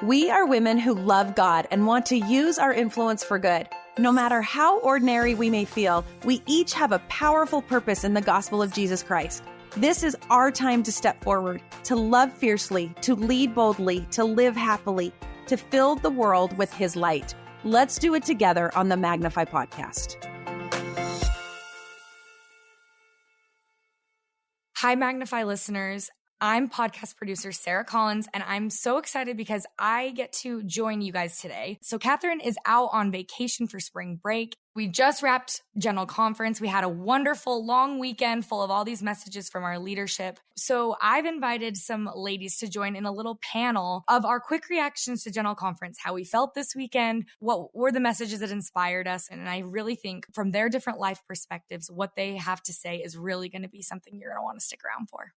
We are women who love God and want to use our influence for good. No matter how ordinary we may feel, we each have a powerful purpose in the gospel of Jesus Christ. This is our time to step forward, to love fiercely, to lead boldly, to live happily, to fill the world with His light. Let's do it together on the Magnify podcast. Hi, Magnify listeners. I'm podcast producer Sarah Collins, and I'm so excited because I get to join you guys today. So Kathryn is out on vacation for spring break. We just wrapped General Conference. We had a wonderful long weekend full of all these messages from our leadership. So I've invited some ladies to join in a little panel of our quick reactions to General Conference, how we felt this weekend, what were the messages that inspired us. And I really think from their different life perspectives, what they have to say is really going to be something you're going to want to stick around for.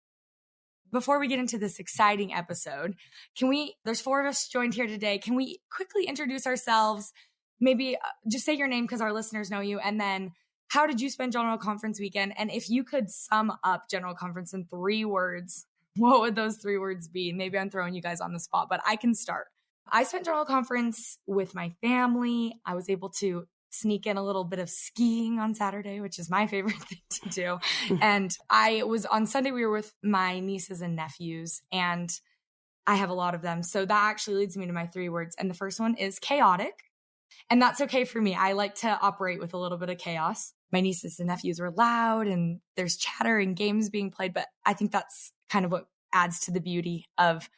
Before we get into this exciting episode, there's 4 of us joined here today. Can we quickly introduce ourselves? Maybe just say your name because our listeners know you. And then how did you spend General Conference weekend? And if you could sum up General Conference in 3 words, what would those 3 words be? Maybe I'm throwing you guys on the spot, but I can start. I spent General Conference with my family. I was able to sneak in a little bit of skiing on Saturday, which is my favorite thing to do. And on Sunday, we were with my nieces and nephews, and I have a lot of them. So that actually leads me to my 3 words. And the first one is chaotic. And that's okay for me. I like to operate with a little bit of chaos. My nieces and nephews were loud and there's chatter and games being played, but I think that's kind of what adds to the beauty of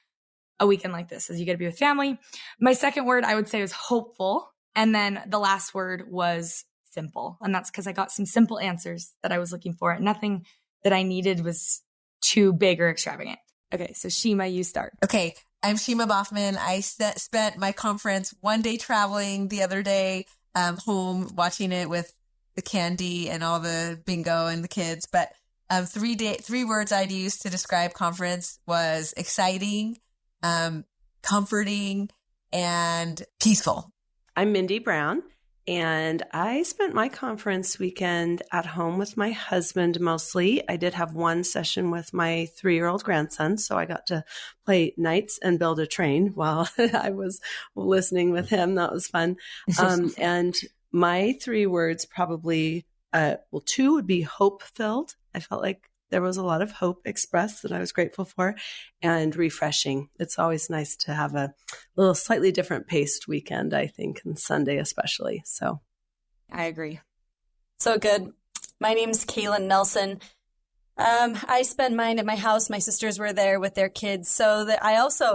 a weekend like this, is you get to be with family. My second word I would say was hopeful. And then the last word was simple. And that's because I got some simple answers that I was looking for. Nothing that I needed was too big or extravagant. Okay, so Shima, you start. Okay, I'm Shima Baughman. I spent my conference one day traveling, the other day home watching it with the candy and all the bingo and the kids. But 3 words I'd use to describe conference was exciting, comforting, and peaceful. I'm Mindy Brown, and I spent my conference weekend at home with my husband mostly. I did have one session with my 3-year-old grandson, so I got to play knights and build a train while I was listening with him. That was fun. And my 3 words probably, 2 would be hope-filled. I felt like there was a lot of hope expressed that I was grateful for, and refreshing. It's always nice to have a little slightly different paced weekend, I think, and Sunday especially. So I agree. So good. My name's Kaylen Nelson. I spent mine at my house. My sisters were there with their kids. So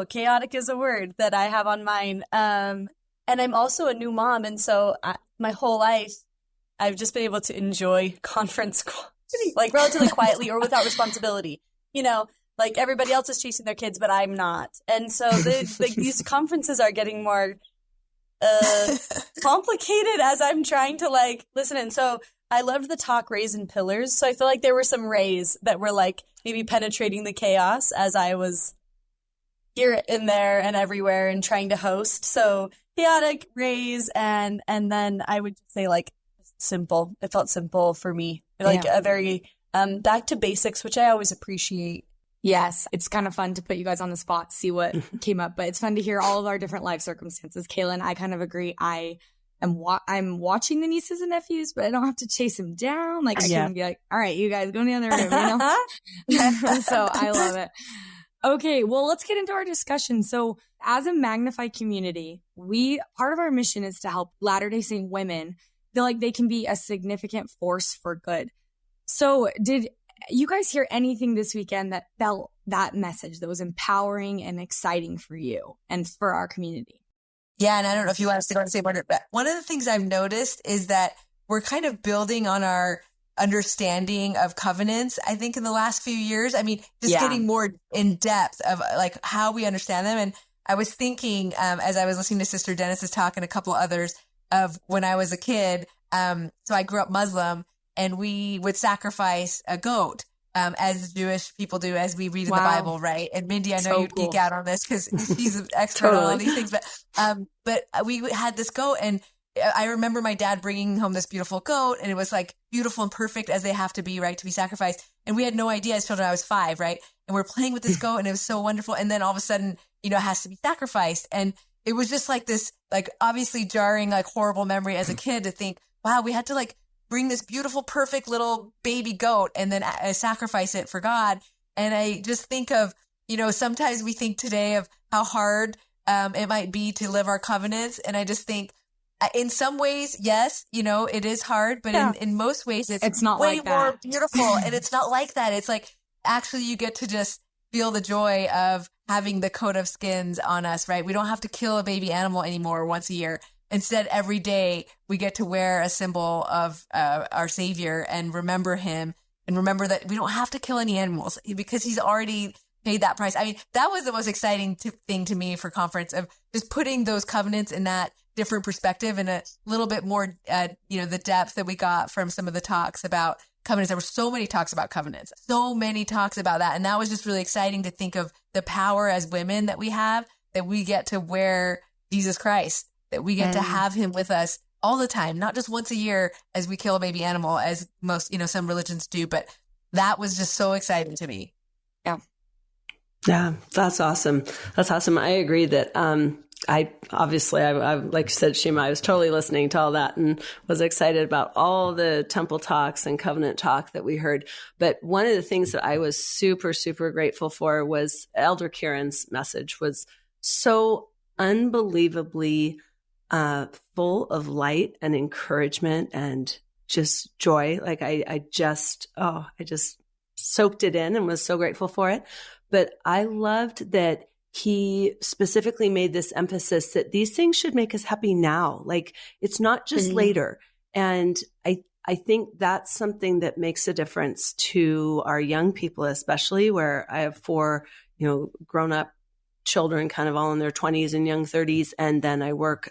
chaotic is a word that I have on mine. And I'm also a new mom. And so my whole life, I've just been able to enjoy conference like relatively quietly or without responsibility. You know, like everybody else is chasing their kids, but I'm not. And so these conferences are getting more complicated as I'm trying to listen. And so I loved the talk Rays and Pillars. So I feel like there were some rays that were maybe penetrating the chaos as I was here and there and everywhere and trying to host. So chaotic, rays, and then I would say simple. It felt simple for me. A very back to basics, which I always appreciate. Yes, it's kind of fun to put you guys on the spot, see what came up, but it's fun to hear all of our different life circumstances. Kaylen, I kind of agree. I'm watching the nieces and nephews, but I don't have to chase them down. I can be like, all right, you guys go in the other room, you know? So I love it. Okay, well, let's get into our discussion. So as a Magnify community, part of our mission is to help Latter-day Saint women feel like they can be a significant force for good. So did you guys hear anything this weekend that felt that message that was empowering and exciting for you and for our community? Yeah, and I don't know if you want us to go and say more, but one of the things I've noticed is that we're kind of building on our understanding of covenants, I think, in the last few years. I mean, getting more in depth of how we understand them. And I was thinking, as I was listening to Sister Dennis's talk and a couple others, of when I was a kid. So I grew up Muslim, and we would sacrifice a goat, as Jewish people do, as we read in the Bible, right? And Mindy, I know you'd geek out on this because she's an expert on all these things. But we had this goat, and I remember my dad bringing home this beautiful goat, and it was beautiful and perfect as they have to be, right, to be sacrificed. And we had no idea as children. I was 5, right? and we're playing with this goat and it was so wonderful. And then all of a sudden, it has to be sacrificed. And it was just like this, like obviously jarring, like horrible memory as a kid to think, wow, we had to like bring this beautiful, perfect little baby goat and then sacrifice it for God. And I just think of, sometimes we think today of how hard it might be to live our covenants. And I just think in some ways, yes, it is hard, but in most ways it's not way like more beautiful. And it's not like that. It's like, actually you get to just feel the joy of having the coat of skins on us, right? We don't have to kill a baby animal anymore once a year. Instead, every day we get to wear a symbol of our Savior and remember him and remember that we don't have to kill any animals because he's already paid that price. I mean, that was the most exciting thing to me for conference, of just putting those covenants in that different perspective and a little bit more, the depth that we got from some of the talks about covenants. There were so many talks about covenants, so many talks about that. And that was just really exciting to think of the power as women that we have, that we get to wear Jesus Christ, that we get to have him with us all the time, not just once a year as we kill a baby animal, as most, some religions do. But that was just so exciting to me. Yeah. Yeah, that's awesome. That's awesome. I agree that, I like you said, Shima, I was totally listening to all that and was excited about all the temple talks and covenant talk that we heard. But one of the things that I was super, super grateful for was Elder Kieran's message was so unbelievably full of light and encouragement and just joy. Like I just soaked it in and was so grateful for it. But I loved that he specifically made this emphasis that these things should make us happy now. Like it's not just later. And I think that's something that makes a difference to our young people, especially where I have 4, grown up children kind of all in their 20s and young 30s. And then I work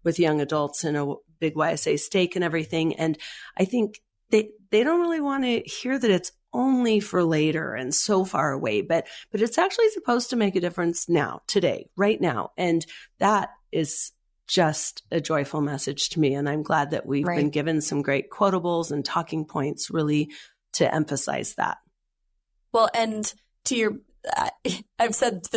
with young adults in a big YSA stake and everything. And I think they don't really want to hear that it's only for later and so far away, but it's actually supposed to make a difference now, today, right now. And that is just a joyful message to me. And I'm glad that we've been given some great quotables and talking points really to emphasize that. Well, and to your, I've said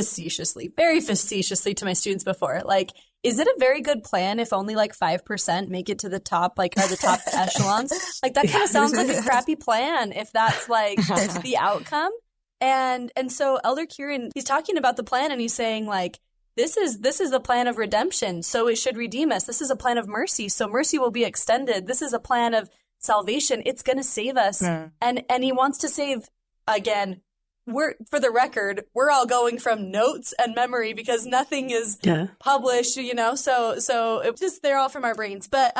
very facetiously to my students before, like, is it a very good plan if only like 5% make it to the top, like are the top echelons? Like that kind of sounds like a crappy plan if that's like the outcome. And so Elder Kieran, he's talking about the plan and he's saying like, this is the plan of redemption. So it should redeem us. This is a plan of mercy. So mercy will be extended. This is a plan of salvation. It's going to save us. And he wants to save, again, for the record, we're all going from notes and memory because nothing is published, so it just, they're all from our brains. But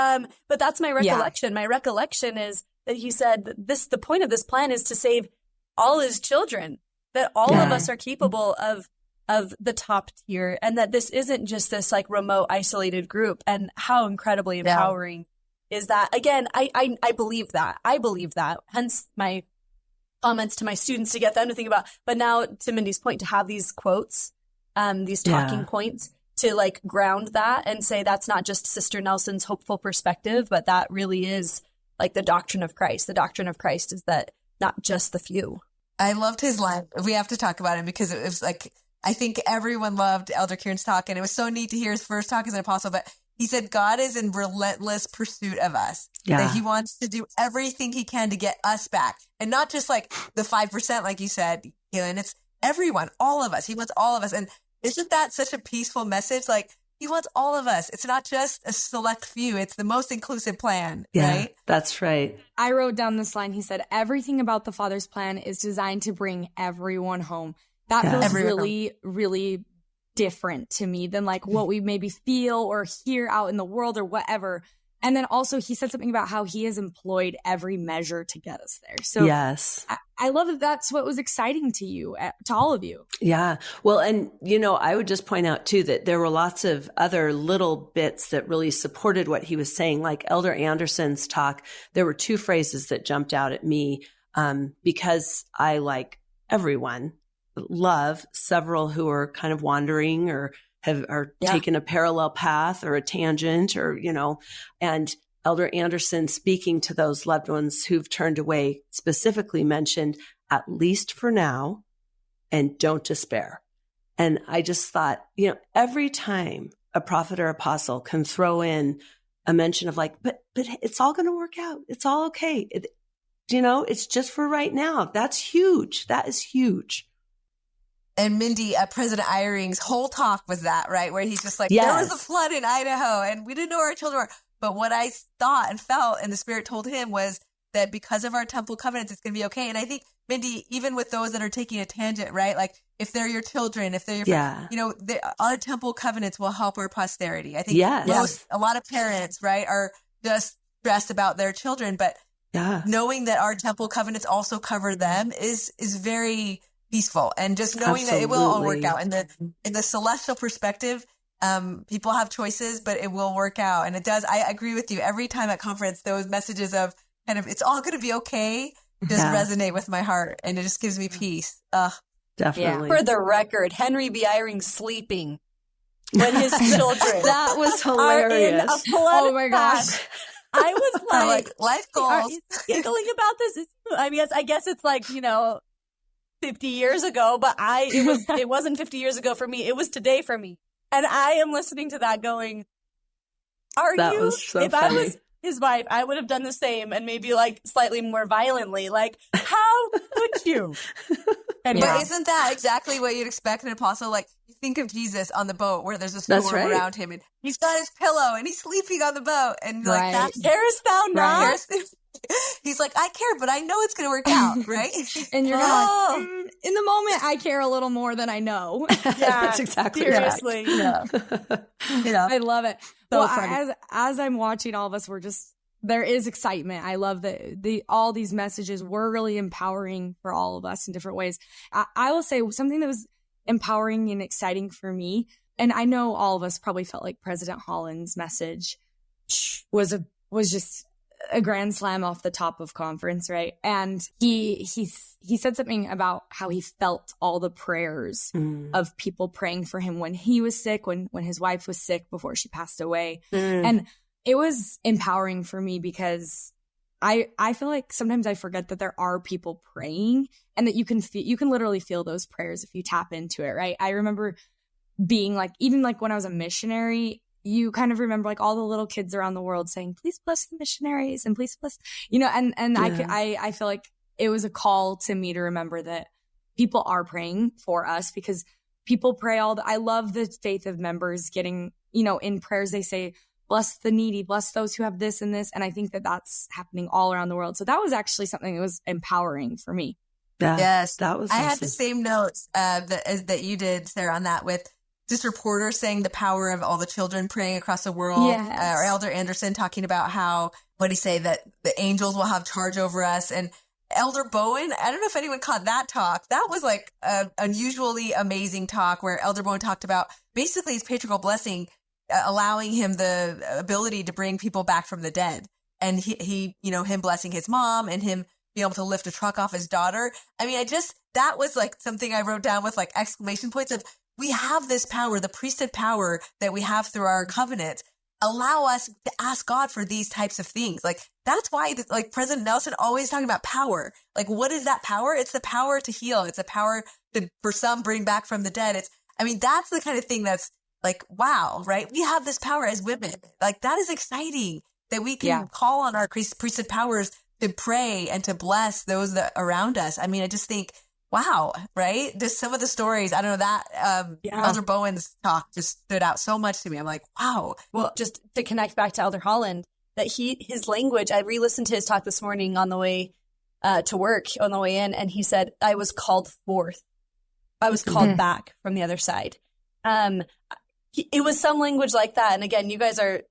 that's my recollection. My recollection is that he said that the point of this plan is to save all his children, that all of us are capable of the top tier, and that this isn't just this like remote, isolated group. And how incredibly empowering is that? Again, I believe that. I believe that. Hence my comments to my students to get them to think about. But now, to Mindy's point, to have these quotes, these talking points to like ground that and say that's not just Sister Nelson's hopeful perspective, but that really is like the doctrine of Christ. The doctrine of Christ is that not just the few. I loved his line. We have to talk about him because it was like, I think everyone loved Elder Kieran's talk, and it was so neat to hear his first talk as an apostle. But he said, God is in relentless pursuit of us, that he wants to do everything he can to get us back. And not just like the 5%, like you said, Kaylen, it's everyone, all of us. He wants all of us. And isn't that such a peaceful message? Like he wants all of us. It's not just a select few. It's the most inclusive plan, right? That's right. I wrote down this line. He said, everything about the Father's plan is designed to bring everyone home. That feels really, really different to me than like what we maybe feel or hear out in the world or whatever. And then also he said something about how he has employed every measure to get us there. So yes, I love that that's what was exciting to you, to all of you. Yeah. Well, and I would just point out too, that there were lots of other little bits that really supported what he was saying. Like Elder Anderson's talk, there were 2 phrases that jumped out at me, because I, like everyone, love several who are kind of wandering or are taking a parallel path or a tangent or, and Elder Anderson, speaking to those loved ones who've turned away, specifically mentioned, at least for now, and don't despair. And I just thought, every time a prophet or apostle can throw in a mention of like, but it's all going to work out. It's all okay. It's just for right now. That's huge. That is huge. And Mindy, President Eyring's whole talk was that, right? Where he's just like, yes. There was a flood in Idaho and we didn't know where our children were. But what I thought and felt and the Spirit told him was that because of our temple covenants, it's going to be okay. And I think, Mindy, even with those that are taking a tangent, right? Like if they're your children, if they're your, our temple covenants will help our posterity. I think a lot of parents, right, are just stressed about their children, but knowing that our temple covenants also cover them is very peaceful. And just knowing that it will all work out. And in the celestial perspective, people have choices, but it will work out. And it does. I agree with you. Every time at conference, those messages of kind of, it's all going to be okay, just resonate with my heart. And it just gives me peace. Definitely. For the record, Henry B. Eyring sleeping when his children that was hilarious. Are in a flood. Oh my gosh. I was like life goals. Giggling about this. I guess it's like, 50 years ago, but it wasn't 50 years ago for me. It was today for me. And I am listening to that going, was so if funny. I was his wife, I would have done the same and maybe like slightly more violently. Like, how could you? But isn't that exactly what you'd expect an apostle? Like, you think of Jesus on the boat where there's a storm around him and he's got his pillow and he's sleeping on the boat. And like, that's carest thou not? He's like, I care, but I know it's going to work out, right? And you're like, in the moment, I care a little more than I know. That's exactly seriously. I love it. So as I'm watching all of us, there is excitement. I love that all these messages were really empowering for all of us in different ways. I will say something that was empowering and exciting for me, and I know all of us probably felt like President Holland's message was just a grand slam off the top of conference, right? And he said something about how he felt all the prayers of people praying for him when he was sick, when his wife was sick before she passed away. And it was empowering for me because I feel like sometimes I forget that there are people praying and that you can literally feel those prayers if you tap into it, right? I remember being like, even like when I was a missionary, you kind of remember like all the little kids around the world saying, please bless the missionaries and please bless, and I feel like it was a call to me to remember that people are praying for us because people pray I love the faith of members getting, in prayers, they say, bless the needy, bless those who have this and this. And I think that that's happening all around the world. So that was actually something that was empowering for me. Yeah, yes. That was I had the same notes that you did, Sarah, on that with this reporter saying the power of all the children praying across the world, or Elder Anderson talking about how, what did he say, that the angels will have charge over us. And Elder Bowen, I don't know if anyone caught that talk. That was like an unusually amazing talk where Elder Bowen talked about basically his patriarchal blessing, allowing him the ability to bring people back from the dead. And he, him blessing his mom and him being able to lift a truck off his daughter. I mean, that was like something I wrote down with like exclamation points of, we have this power, the priesthood power that we have through our covenant, allow us to ask God for these types of things. Like, that's why, like, President Nelson always talking about power. Like, what is that power? It's the power to heal. It's the power to, for some, bring back from the dead. That's the kind of thing that's like, wow, right? We have this power as women. Like, that is exciting that we can call on our priesthood powers to pray and to bless those that around us. I just think, wow, right? Just some of the stories, I don't know, that Elder Bowen's talk just stood out so much to me. I'm like, wow. Well, just to connect back to Elder Holland, that his language, I re-listened to his talk this morning on the way to work, on the way in, and he said, I was called forth. I was called back from the other side. It was some language like that. And again, you guys are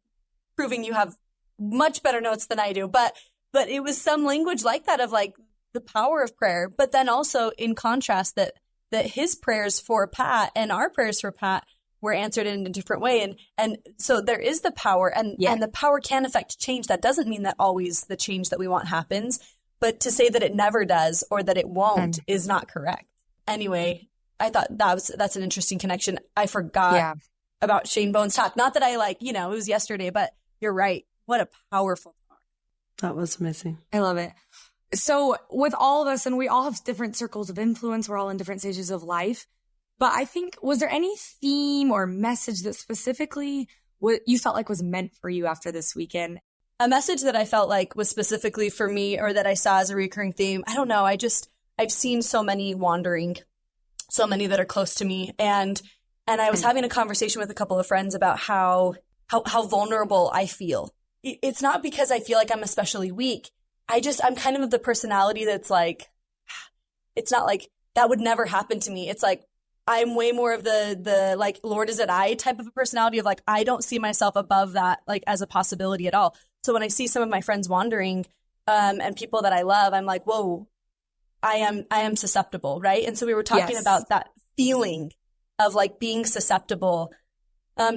proving you have much better notes than I do, but it was some language like that of like, the power of prayer, but then also in contrast that his prayers for Pat and our prayers for Pat were answered in a different way. And so there is the power and the power can affect change. That doesn't mean that always the change that we want happens, but to say that it never does or that it won't is not correct. Anyway, I thought that's an interesting connection. I forgot about Shane Bone's talk. Not that I it was yesterday, but you're right. What a powerful talk. That was amazing. I love it. So with all of us, and we all have different circles of influence, we're all in different stages of life. But I think, was there any theme or message that specifically what you felt like was meant for you after this weekend? A message that I felt like was specifically for me, or that I saw as a recurring theme, I don't know. I've seen so many wandering, so many that are close to me. And I was having a conversation with a couple of friends about how vulnerable I feel. It's not because I feel like I'm especially weak. I'm kind of the personality that's like, it's not like that would never happen to me. It's like, I'm way more of the like, Lord, is it I type of a personality of like, I don't see myself above that, like as a possibility at all. So when I see some of my friends wandering, and people that I love, I'm like, whoa, I am susceptible. Right. And so we were talking about that feeling of like being susceptible,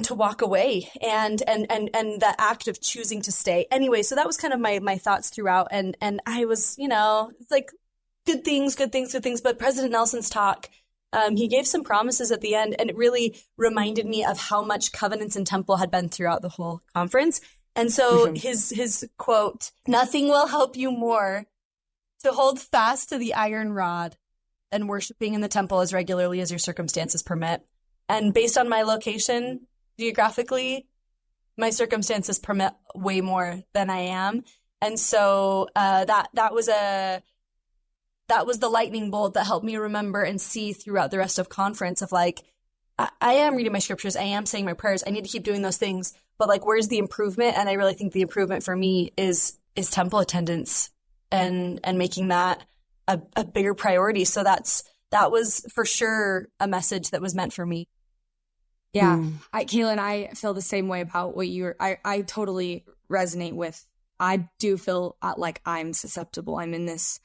to walk away and the act of choosing to stay. Anyway, so that was kind of my thoughts throughout. And I was, it's like good things. But President Nelson's talk, he gave some promises at the end, and it really reminded me of how much covenants and temple had been throughout the whole conference. And so his quote, "Nothing will help you more to hold fast to the iron rod than worshiping in the temple as regularly as your circumstances permit." And based on my location geographically, my circumstances permit way more than I am. And so that was the lightning bolt that helped me remember and see throughout the rest of conference of like, I am reading my scriptures. I am saying my prayers. I need to keep doing those things. But like, where's the improvement? And I really think the improvement for me is temple attendance and making that a bigger priority. So that was for sure a message that was meant for me. Yeah. Kaylen, I feel the same way about what I totally resonate with. I do feel like I'm susceptible. I'm in this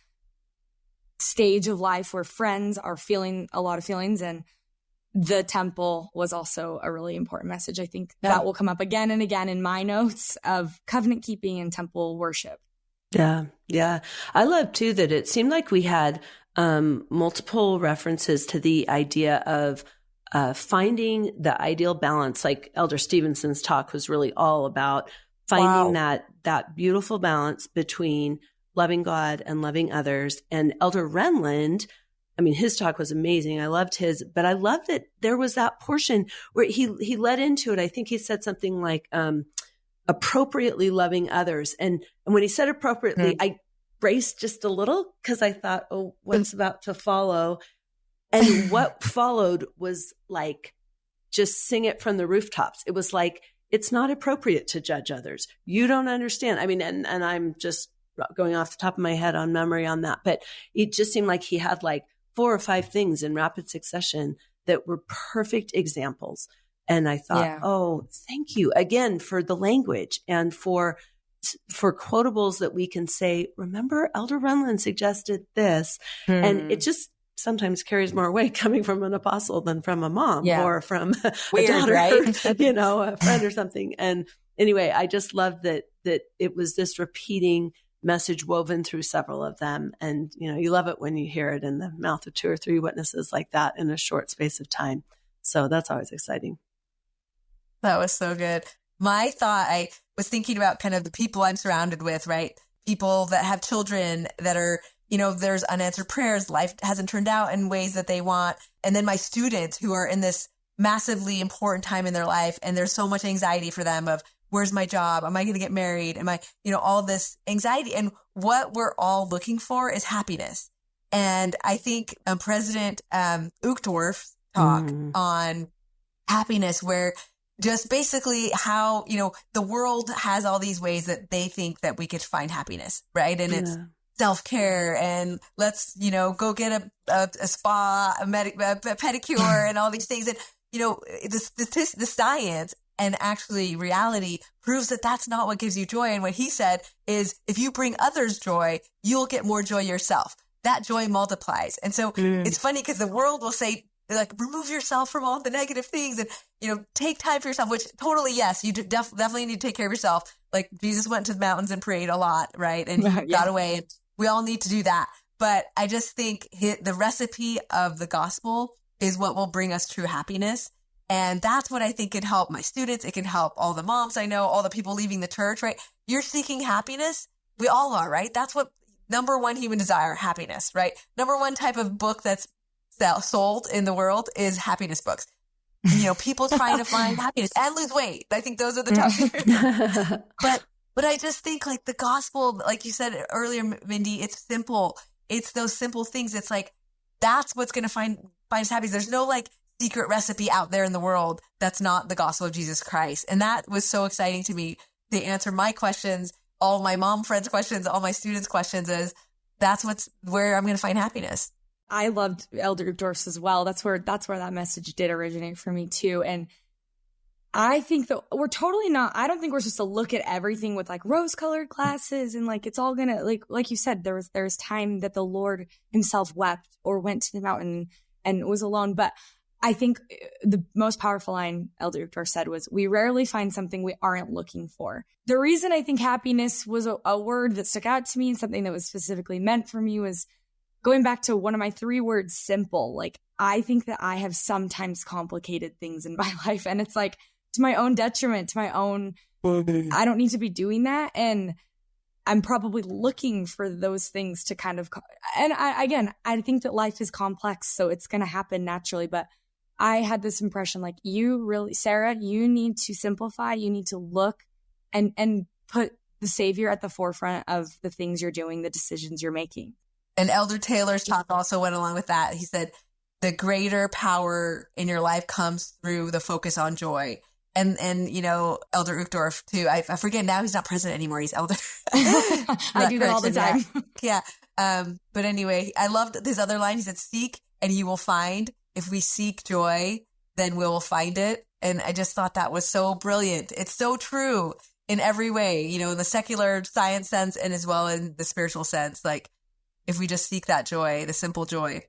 stage of life where friends are feeling a lot of feelings, and the temple was also a really important message. I think that will come up again and again in my notes of covenant keeping and temple worship. Yeah. Yeah. I love too that it seemed like we had multiple references to the idea of finding the ideal balance. Like Elder Stevenson's talk was really all about finding that beautiful balance between loving God and loving others. And Elder Renland, I mean, his talk was amazing. I loved his, but I love that there was that portion where he led into it. I think he said something like, appropriately loving others. And when he said appropriately, I braced just a little because I thought, oh, what's about to follow? And what followed was like, just sing it from the rooftops. It was like, it's not appropriate to judge others. You don't understand. I mean, and I'm just going off the top of my head on memory on that, but it just seemed like he had like 4 or 5 things in rapid succession that were perfect examples. And I thought, oh, thank you again for the language and for quotables that we can say, remember Elder Renland suggested this. And it just sometimes carries more weight coming from an apostle than from a mom or from a daughter, right? A friend or something. And anyway, I just love that it was this repeating message woven through several of them. And, you love it when you hear it in the mouth of 2 or 3 witnesses like that in a short space of time. So that's always exciting. That was so good. My thought, I was thinking about kind of the people I'm surrounded with, right? People that have children that are, there's unanswered prayers. Life hasn't turned out in ways that they want. And then my students who are in this massively important time in their life. And there's so much anxiety for them of, where's my job? Am I going to get married? Am I, all this anxiety. And what we're all looking for is happiness. And I think President Uchtdorf's talk on happiness, where just basically how, the world has all these ways that they think that we could find happiness, right? And it's self-care and let's, go get a spa, a pedicure and all these things. And, the science and actually reality proves that that's not what gives you joy. And what he said is if you bring others joy, you'll get more joy yourself. That joy multiplies. And so it's funny because the world will say, like, remove yourself from all the negative things and, take time for yourself, which totally, yes, you definitely need to take care of yourself. Like Jesus went to the mountains and prayed a lot, right? And he got away, and we all need to do that. But I just think the recipe of the gospel is what will bring us true happiness. And that's what I think can help my students. It can help all the moms I know, all the people leaving the church, right? You're seeking happiness. We all are, right? That's what number one human desire, happiness, right? Number one type of book that's sold in the world is happiness books. People trying to find happiness and lose weight. I think those are the top. But I just think like the gospel, like you said earlier, Mindy, it's simple. It's those simple things. It's like, that's what's going to find us happiness. There's no like secret recipe out there in the world that's not the gospel of Jesus Christ. And that was so exciting to me. They answer my questions, all my mom friends' questions, all my students' questions, is that's where I'm going to find happiness. I loved Elder Uchtdorf's as well. That's where that message did originate for me too. And I think that we're totally not, I don't think we're supposed to look at everything with like rose colored glasses and like, it's all gonna, like you said, there was time that the Lord himself wept or went to the mountain and was alone. But I think the most powerful line Elder Uchtdorf said was, we rarely find something we aren't looking for. The reason I think happiness was a word that stuck out to me and something that was specifically meant for me was going back to one of my 3 words, simple. Like, I think that I have sometimes complicated things in my life, and it's like to my own detriment, to my own, I don't need to be doing that. And I'm probably looking for those things to kind of, and I think that life is complex, so it's going to happen naturally. But I had this impression, like, you really, Sarah, you need to simplify. You need to look and put the Savior at the forefront of the things you're doing, the decisions you're making. And Elder Taylor's talk also went along with that. He said, the greater power in your life comes through the focus on joy. And Elder Uchtdorf too. I forget now, he's not president anymore. He's elder. I do that all the time. Yeah. But anyway, I loved this other line. He said, seek and you will find. If we seek joy, then we will find it. And I just thought that was so brilliant. It's so true in every way, in the secular science sense and as well in the spiritual sense. Like, if we just seek that joy, the simple joy.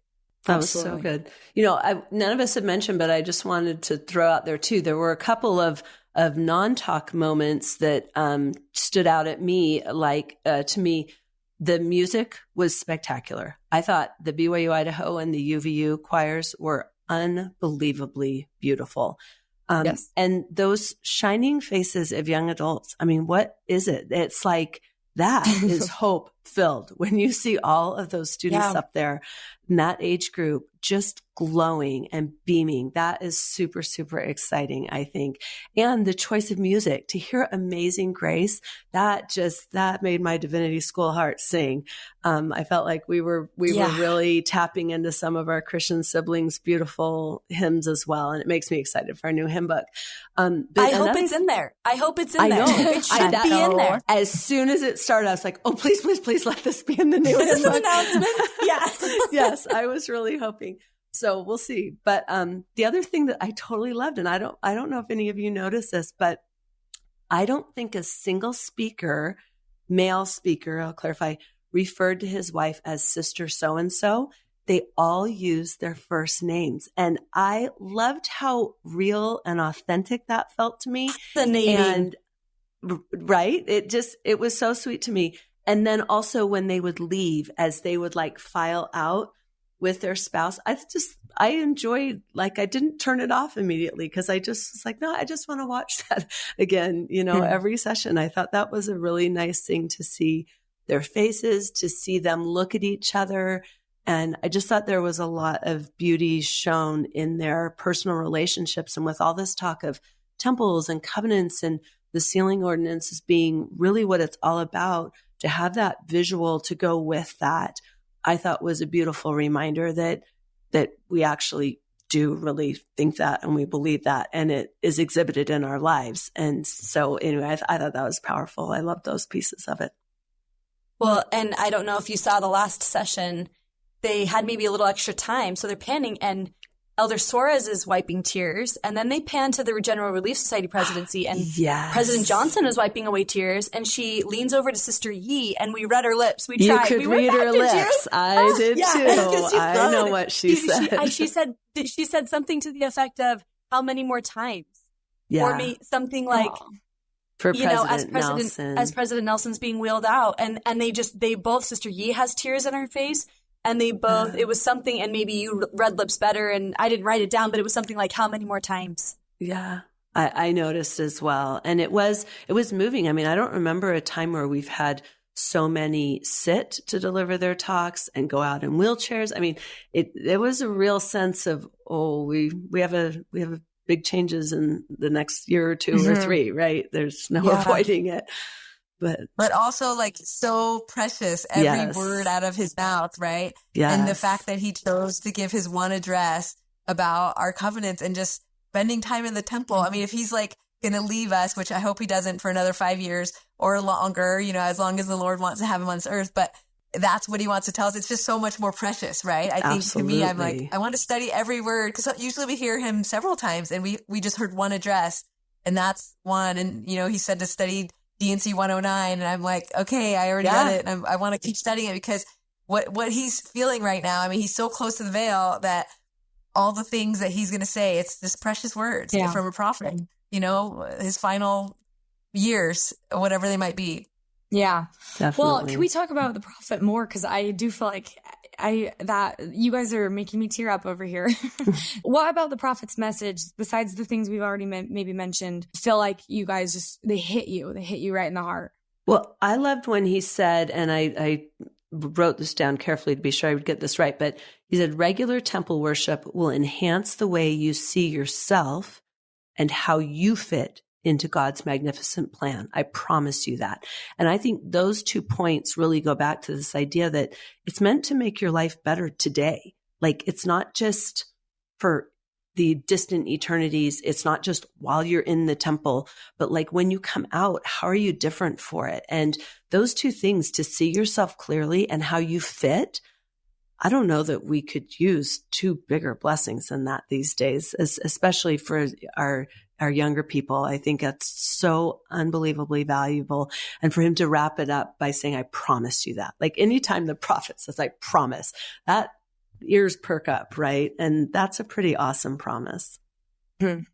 That was so good. None of us have mentioned, but I just wanted to throw out there too. There were a couple of non-talk moments that stood out at me. Like to me, the music was spectacular. I thought the BYU Idaho and the UVU choirs were unbelievably beautiful. Yes. And those shining faces of young adults. I mean, what is it? It's like, that is hope filled when you see all of those students up there in that age group just glowing and beaming. That is super, super exciting, I think. And the choice of music, to hear Amazing Grace, that made my divinity school heart sing. I felt like we were really tapping into some of our Christian siblings' beautiful hymns as well. And it makes me excited for our new hymn book. I hope it's in there. I hope it's in there. It should be in there. As soon as it started, I was like, oh, please, please, please let this be in the new hymn book. Announcement. Yeah. Yes, I was really hoping. So we'll see. But the other thing that I totally loved, and I don't know if any of you noticed this, but I don't think a single speaker, male speaker, I'll clarify, referred to his wife as Sister So-and-so. They all used their first names. And I loved how real and authentic that felt to me. Fascinating. And right? It was so sweet to me. And then also when they would leave, as they would like file out with their spouse, I enjoyed, like, I didn't turn it off immediately because I just was like, no, I just want to watch that again, every session. I thought that was a really nice thing to see their faces, to see them look at each other. And I just thought there was a lot of beauty shown in their personal relationships. And with all this talk of temples and covenants and the sealing ordinances being really what it's all about, to have that visual to go with that, I thought was a beautiful reminder that we actually do really think that and we believe that, and it is exhibited in our lives. And so anyway, I thought that was powerful. I loved those pieces of it. Well, and I don't know if you saw the last session, they had maybe a little extra time. So they're panning and Elder Suarez is wiping tears. And then they pan to the General Relief Society presidency and President Johnson is wiping away tears. And she leans over to Sister Yee and we read her lips. We tried. You could read her lips. I did too. I know what she said. She said something to the effect of, how many more times? Yeah. Or something like, for Nelson. As President Nelson's being wheeled out. And they both, Sister Yee has tears in her face. And they both, it was something, and maybe you read lips better, and I didn't write it down, but it was something like, how many more times? Yeah, I noticed as well. And it was moving. I mean, I don't remember a time where we've had so many sit to deliver their talks and go out in wheelchairs. I mean, it was a real sense of, we have big changes in the next year or two or three, right? There's no avoiding it. But also like so precious, every word out of his mouth, right? Yes. And the fact that he chose to give his one address about our covenants and just spending time in the temple. I mean, if he's like going to leave us, which I hope he doesn't for another 5 years or longer, as long as the Lord wants to have him on this earth, but that's what he wants to tell us. It's just so much more precious, right? I think to me, I'm like, I want to study every word, because usually we hear him several times and we just heard one address, and that's one. And, he said to study D&C 109. And I'm like, okay, I already read it. And I want to keep studying it, because what he's feeling right now, I mean, he's so close to the veil that all the things that he's going to say, it's just precious words from a prophet, his final years, whatever they might be. Yeah. Definitely. Well, can we talk about the prophet more? Because I do feel like that you guys are making me tear up over here. What about the prophet's message, besides the things we've already maybe mentioned, feel like you guys they hit you right in the heart? Well, I loved when he said, and I wrote this down carefully to be sure I would get this right, but he said, regular temple worship will enhance the way you see yourself and how you fit into God's magnificent plan. I promise you that. And I think those 2 points really go back to this idea that it's meant to make your life better today. Like, it's not just for the distant eternities. It's not just while you're in the temple, but like when you come out, how are you different for it? And those 2 things, to see yourself clearly and how you fit, I don't know that we could use 2 bigger blessings than that these days, especially for our younger people. I think that's so unbelievably valuable. And for him to wrap it up by saying, I promise you that. Like, anytime the prophet says, I promise, that ears perk up, right? And that's a pretty awesome promise. The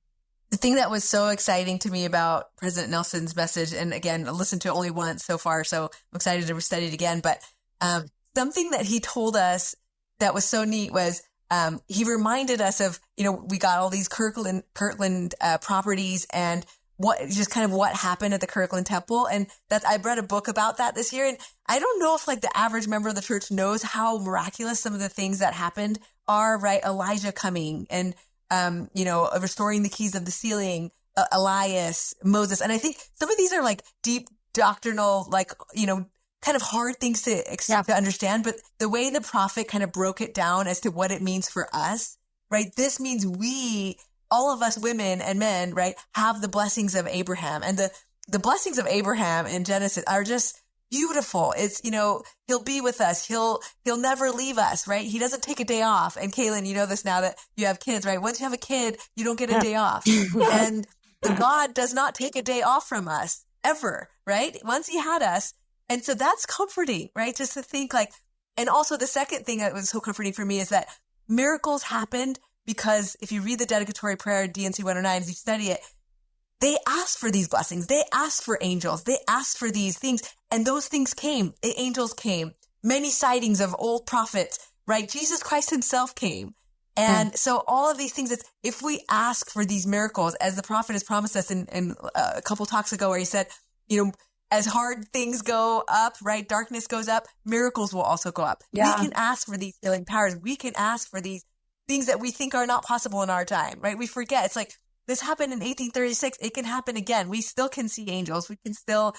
thing that was so exciting to me about President Nelson's message, and again, I listened to it only once so far, so I'm excited to study it again, but something that he told us that was so neat was, he reminded us of, we got all these Kirtland properties and what happened at the Kirtland Temple. And I read a book about that this year. And I don't know if like the average member of the church knows how miraculous some of the things that happened are, right? Elijah coming and, restoring the keys of the ceiling, Elias, Moses. And I think some of these are like deep doctrinal, like, kind of hard things to understand, but the way the prophet kind of broke it down as to what it means for us, right? This means all of us women and men, right, have the blessings of Abraham, and the blessings of Abraham in Genesis are just beautiful. It's, he'll be with us. He'll never leave us, right? He doesn't take a day off. And Kaylen, you know this now that you have kids, right? Once you have a kid, you don't get a day off. And God does not take a day off from us ever, right? Once he had us. And so that's comforting, right? Just to think like, and also the second thing that was so comforting for me is that miracles happened because if you read the dedicatory prayer, D&C 109, as you study it, they asked for these blessings. They asked for angels. They asked for these things. And those things came. The angels came. Many sightings of old prophets, right? Jesus Christ himself came. And so all of these things, if we ask for these miracles, as the prophet has promised us in a couple talks ago where he said, as hard things go up, right? Darkness goes up, miracles will also go up. Yeah. We can ask for these healing powers. We can ask for these things that we think are not possible in our time, right? We forget. It's like, this happened in 1836. It can happen again. We still can see angels. We can still,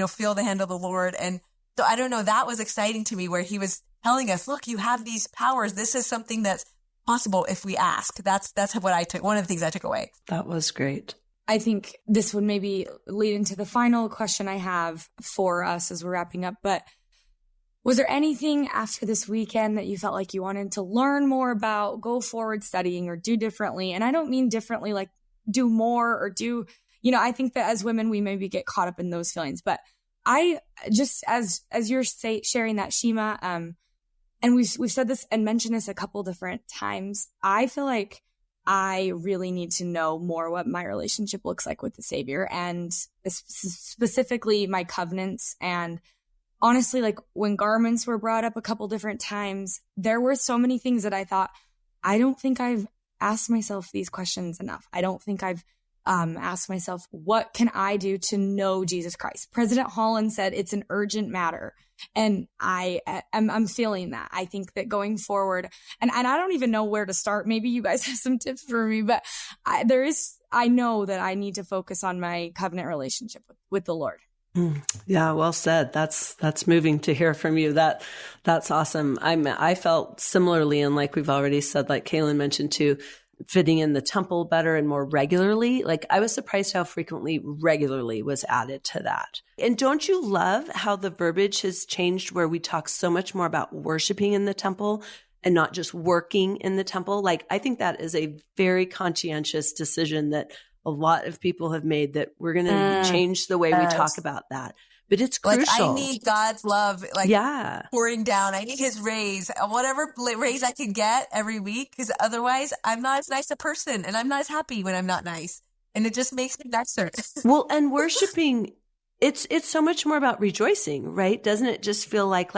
feel the hand of the Lord. And so I don't know, that was exciting to me where he was telling us, look, you have these powers. This is something that's possible if we ask. That's what I took. One of the things I took away. That was great. I think this would maybe lead into the final question I have for us as we're wrapping up. But was there anything after this weekend that you felt like you wanted to learn more about, go forward studying, or do differently? And I don't mean differently like do more or do, I think that as women, we maybe get caught up in those feelings. But I just, as you're sharing that, Shima, and we've said this and mentioned this a couple different times, I feel like I really need to know more what my relationship looks like with the Savior, and specifically my covenants. And honestly, like when garments were brought up a couple different times, there were so many things that I thought, I don't think I've asked myself these questions enough. I don't think I've ask myself, what can I do to know Jesus Christ? President Holland said it's an urgent matter. And I'm feeling that. I think that going forward, and I don't even know where to start. Maybe you guys have some tips for me, but I know that I need to focus on my covenant relationship with the Lord. Yeah, well said. That's moving to hear from you. That's awesome. I felt similarly, and like we've already said, like Kaylen mentioned too, fitting in the temple better and more regularly. Like I was surprised how frequently regularly was added to that. And don't you love how the verbiage has changed where we talk so much more about worshiping in the temple and not just working in the temple? Like I think that is a very conscientious decision that a lot of people have made, that we're going to change the way we talk about that. But it's crucial. Like I need God's love, pouring down. I need his raise, whatever raise I can get every week, because otherwise I'm not as nice a person and I'm not as happy when I'm not nice. And it just makes me nicer. Well, and worshiping, it's so much more about rejoicing, right? Doesn't it just feel like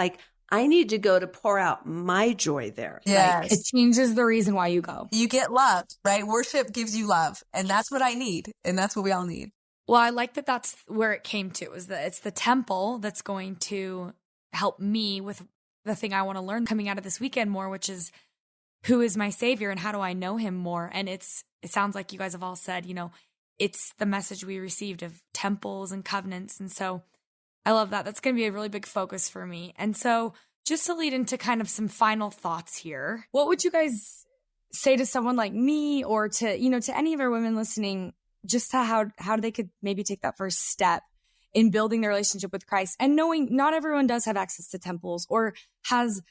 I need to go to pour out my joy there? Yeah. It changes the reason why you go. You get loved, right? Worship gives you love. And that's what I need. And that's what we all need. Well, I like that that's where it came to, is that it's the temple that's going to help me with the thing I want to learn coming out of this weekend more, which is who is my Savior and how do I know him more? And it sounds like you guys have all said, it's the message we received of temples and covenants. And so I love that. That's going to be a really big focus for me. And so just to lead into kind of some final thoughts here, what would you guys say to someone like me, or to any of our women listening, just to how they could maybe take that first step in building their relationship with Christ, and knowing not everyone does have access to temples or has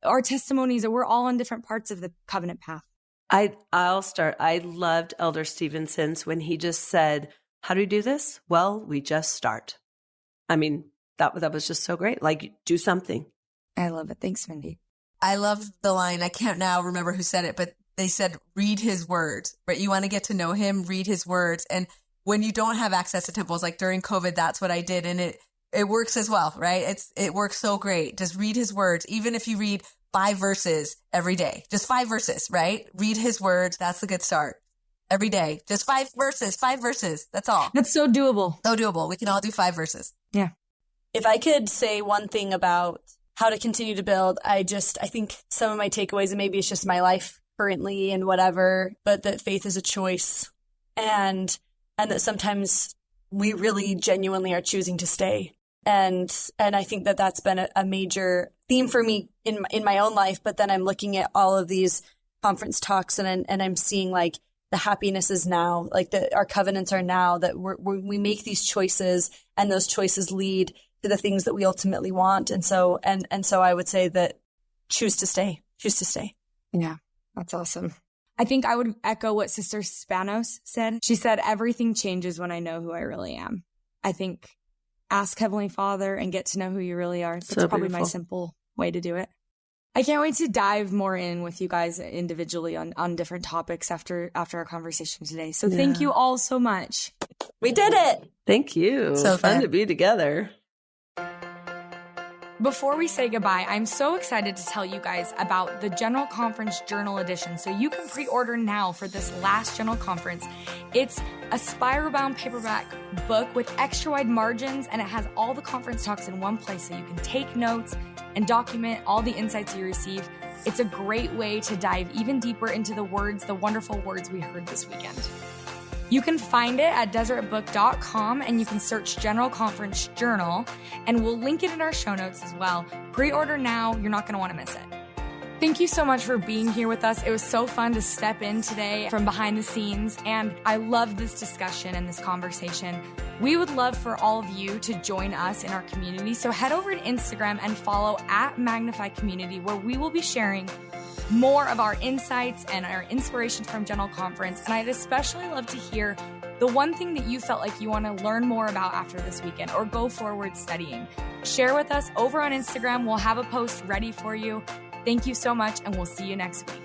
our testimonies, or we're all on different parts of the covenant path? I'll start. I loved Elder Stevenson's when he just said, how do we do this? Well, we just start. I mean, that was just so great. Like, do something. I love it. Thanks, Mindy. I love the line. I can't now remember who said it, but they said, read his words, right? You want to get to know him, read his words. And when you don't have access to temples, like during COVID, that's what I did. And it works as well, right? It works so great. Just read his words. Even if you read 5 verses every day, just 5 verses, right? Read his words. That's a good start. Every day, just 5 verses. That's all. That's so doable. So doable. We can all do 5 verses. Yeah. If I could say one thing about how to continue to build, I think some of my takeaways, and maybe it's just my life currently and whatever, but that faith is a choice, and that sometimes we really genuinely are choosing to stay. And I think that that's been a major theme for me in my own life. But then I'm looking at all of these conference talks and I'm seeing like the happiness is now, like our covenants are now, that we make these choices, and those choices lead to the things that we ultimately want. And so I would say that choose to stay. Yeah. That's awesome. I think I would echo what Sister Spanos said. She said, everything changes when I know who I really am. I think ask Heavenly Father and get to know who you really are. That's so probably beautiful. My simple way to do it. I can't wait to dive more in with you guys individually on different topics after our conversation today. So Thank you all so much. We did it. Thank you. So fun to be together. Before we say goodbye, I'm so excited to tell you guys about the General Conference Journal Edition. So you can pre-order now for this last General Conference. It's a spiral-bound paperback book with extra wide margins, and it has all the conference talks in one place so you can take notes and document all the insights you receive. It's a great way to dive even deeper into the wonderful words we heard this weekend. You can find it at desertbook.com, and you can search General Conference Journal, and we'll link it in our show notes as well. Pre-order now. You're not going to want to miss it. Thank you so much for being here with us. It was so fun to step in today from behind the scenes, and I love this discussion and this conversation. We would love for all of you to join us in our community, so head over to Instagram and follow @Magnify Community, where we will be sharing more of our insights and our inspirations from General Conference. And I'd especially love to hear the one thing that you felt like you want to learn more about after this weekend or go forward studying. Share with us over on Instagram. We'll have a post ready for you. Thank you so much, and we'll see you next week.